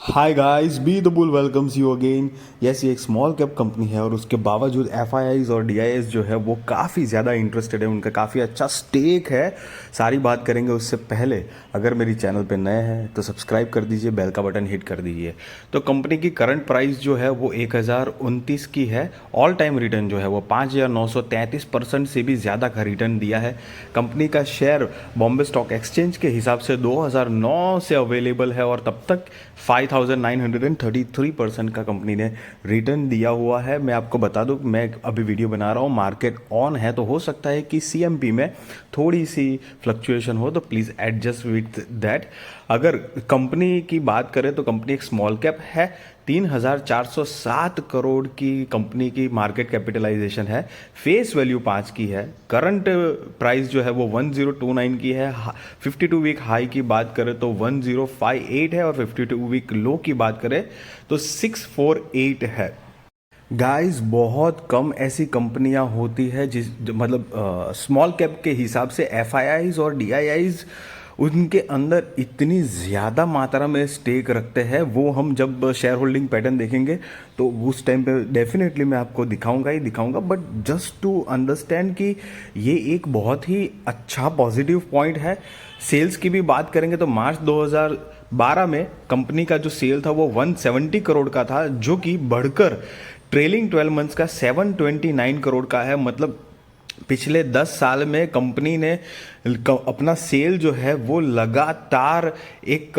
Hi guys, be the bull welcomes you again. Yes, ये एक small cap company है और उसके बावजूद एफआईआईज और डीआईएस जो है वो काफ़ी ज़्यादा इंटरेस्टेड है, उनका काफ़ी अच्छा स्टेक है। सारी बात करेंगे उससे पहले अगर मेरी चैनल पे नए हैं तो सब्सक्राइब कर दीजिए, बेल का बटन हिट कर दीजिए। तो कंपनी की करंट प्राइस जो है वो 1029 की है। ऑल टाइम रिटर्न जो है वो 5933% से भी ज़्यादा का रिटर्न दिया है। कंपनी का शेयर बॉम्बे स्टॉक एक्सचेंज के हिसाब से 2009 से अवेलेबल है और तब तक 5933% का कंपनी ने रिटर्न दिया हुआ है। मैं आपको बता दूं, मैं अभी वीडियो बना रहा हूं, मार्केट ऑन है तो हो सकता है कि सीएमपी में थोड़ी सी फ्लक्चुएशन हो, तो प्लीज़ एडजस्ट विथ दैट। अगर कंपनी की बात करें तो कंपनी एक स्मॉल कैप है। 3407 करोड़ की कंपनी की मार्केट कैपिटलाइजेशन है। फेस वैल्यू 5 की है। करंट प्राइस जो है वो 1029 की है। 52 वीक हाई की बात करें तो 1058 है और 52 वीक लो की बात करें तो 648 है। गाइस, बहुत कम ऐसी कंपनियां होती है मतलब स्मॉल कैप के हिसाब से एफआईआईज और डीआईआईज उनके अंदर इतनी ज़्यादा मात्रा में स्टेक रखते हैं। वो हम जब शेयर होल्डिंग पैटर्न देखेंगे तो उस टाइम पे डेफिनेटली मैं आपको दिखाऊंगा ही दिखाऊंगा, बट जस्ट टू अंडरस्टैंड कि ये एक बहुत ही अच्छा पॉजिटिव पॉइंट है। सेल्स की भी बात करेंगे तो मार्च 2012 में कंपनी का जो सेल था वो 170 करोड़ का था, जो कि बढ़कर ट्रेलिंग 12 मंथ्स का 729 करोड़ का है। मतलब पिछले 10 साल में कंपनी ने अपना सेल जो है वो लगातार एक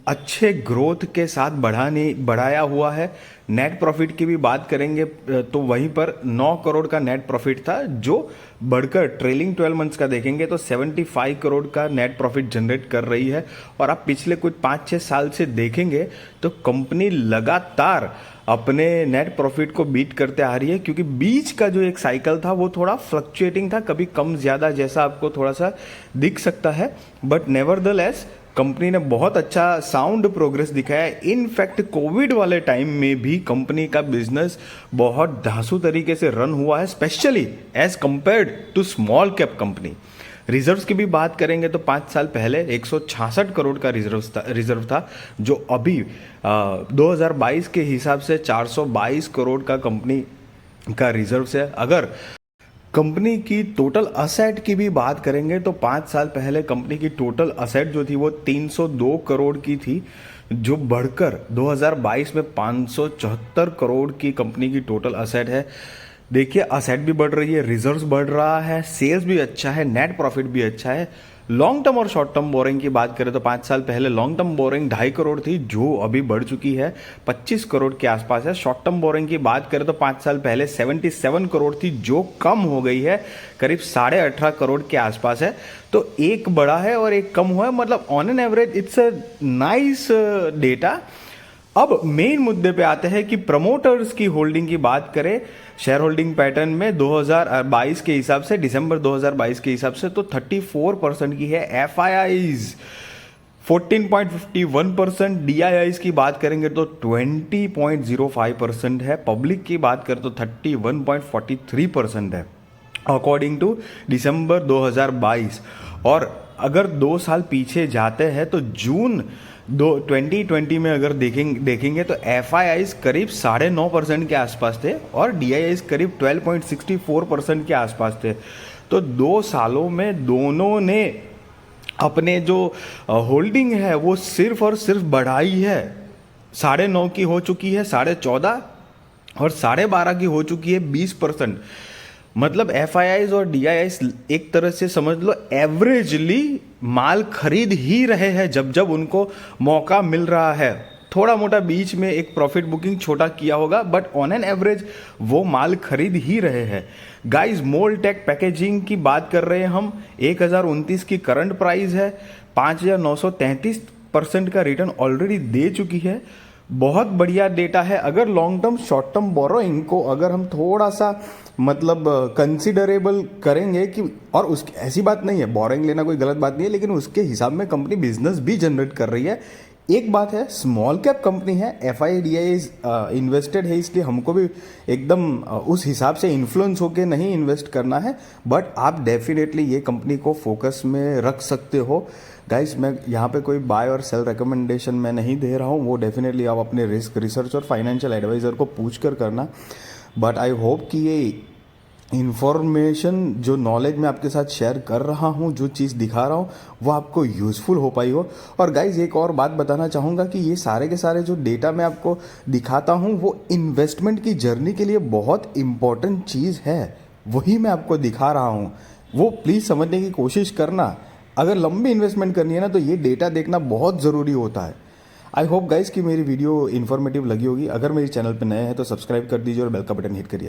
अच्छे ग्रोथ के साथ बढ़ाया हुआ है। नेट प्रॉफिट की भी बात करेंगे तो वहीं पर 9 करोड़ का नेट प्रॉफिट था, जो बढ़कर ट्रेलिंग 12 मंथ्स का देखेंगे तो 75 करोड़ का नेट प्रॉफिट जनरेट कर रही है। और आप पिछले कुछ 5-6 साल से देखेंगे तो कंपनी लगातार अपने नेट प्रॉफिट को बीट करते आ रही है, क्योंकि बीच का जो एक साइकिल था वो थोड़ा फ्लक्चुएटिंग था, कभी कम ज़्यादा जैसा आपको थोड़ा सा दिख सकता है। बट नेवरदलेस कंपनी ने बहुत अच्छा साउंड प्रोग्रेस दिखाया है। इनफैक्ट कोविड वाले टाइम में भी कंपनी का बिजनेस बहुत धांसू तरीके से रन हुआ है, specially as compared to small cap company. Reserves की भी बात करेंगे तो 5 साल पहले 166 करोड़ का रिजर्व था, जो अभी 2022 के हिसाब से 422 करोड़ का कंपनी का रिजर्व है। अगर कंपनी की टोटल असेट की भी बात करेंगे तो 5 साल पहले कंपनी की टोटल असेट जो थी वो 302 करोड़ की थी, जो बढ़कर 2022 में 574 करोड़ की कंपनी की टोटल असेट है। देखिए, असेट भी बढ़ रही है, रिजर्व्स बढ़ रहा है, सेल्स भी अच्छा है, नेट प्रॉफिट भी अच्छा है। लॉन्ग टर्म और शॉर्ट टर्म बोरिंग की बात करें तो 5 साल पहले लॉन्ग टर्म बोरिंग 2.5 करोड़ थी, जो अभी बढ़ चुकी है 25 करोड़ के आसपास है। शॉर्ट टर्म बोरिंग की बात करें तो 5 साल पहले 77 करोड़ थी, जो कम हो गई है, करीब 18.5 करोड़ के आसपास है। तो एक बड़ा है और एक कम हुआ है, मतलब on an average it's a nice data. अब मेन मुद्दे पे आते हैं कि प्रमोटर्स की होल्डिंग की बात करें शेयर होल्डिंग पैटर्न में 2022 के हिसाब से, दिसंबर 2022 के हिसाब से तो 34% की है। एफआईआईज 14.51%, डीआईआईज की बात करेंगे तो 20.05% है। पब्लिक की बात करें तो 31.43% है अकॉर्डिंग टू दिसंबर 2022। और अगर 2 साल पीछे जाते हैं तो जून 2020 में अगर देखेंगे तो एफआईआईज करीब 9.5% के आसपास थे और डीआईआईज करीब 12.64% के आसपास थे। तो 2 सालों में दोनों ने अपने जो होल्डिंग है वो सिर्फ और सिर्फ बढ़ाई है। 9.5 की हो चुकी है 14.5 और 12.5 की हो चुकी है 20%। मतलब एफआईआईज और डीआईआईज एक तरह से समझ लो एवरेजली माल खरीद ही रहे हैं जब जब उनको मौका मिल रहा है। थोड़ा मोटा बीच में एक प्रॉफिट बुकिंग छोटा किया होगा, बट ऑन एन एवरेज वो माल खरीद ही रहे हैं। गाइस, मोल्टेक पैकेजिंग की बात कर रहे हैं हम। 1029 की करंट प्राइस है, 5933% का रिटर्न ऑलरेडी दे चुकी है। बहुत बढ़िया डेटा है। अगर long term short term borrowing को अगर हम थोड़ा सा मतलब कंसिडरेबल करेंगे कि, और उसकी ऐसी बात नहीं है बोरोइंग लेना कोई गलत बात नहीं है, लेकिन उसके हिसाब में कंपनी बिजनेस भी जनरेट कर रही है। एक बात है, स्मॉल कैप कंपनी है, एफआईडीआईज इन्वेस्टेड है, इसलिए हमको भी एकदम उस हिसाब से इन्फ्लुएंस होके नहीं इन्वेस्ट करना है, बट आप डेफिनेटली ये कंपनी को फोकस में रख सकते हो। गाइस मैं यहाँ पे कोई बाय और सेल रिकमेंडेशन मैं नहीं दे रहा हूँ, वो डेफिनेटली आप अपने रिस्क रिसर्च और फाइनेंशियल एडवाइज़र को पूछ कर करना। बट आई होप कि ये इन्फॉर्मेशन जो नॉलेज मैं आपके साथ शेयर कर रहा हूँ, जो चीज़ दिखा रहा हूँ, वो आपको यूज़फुल हो पाई हो। और गाइज एक और बात बताना चाहूँगा कि ये सारे के सारे जो डेटा मैं आपको दिखाता हूँ वो इन्वेस्टमेंट की जर्नी के लिए बहुत इंपॉर्टेंट चीज़ है, वही मैं आपको दिखा रहा हूँ। वो प्लीज़ समझने की कोशिश करना। अगर लंबी इन्वेस्टमेंट करनी है ना तो ये डेटा देखना बहुत ज़रूरी होता है। आई होप गाइज कि मेरी वीडियो इन्फॉर्मेटिव लगी होगी। अगर मेरे चैनल पर नए हैं तो सब्सक्राइब कर दीजिए और बेल का बटन हिट करिए।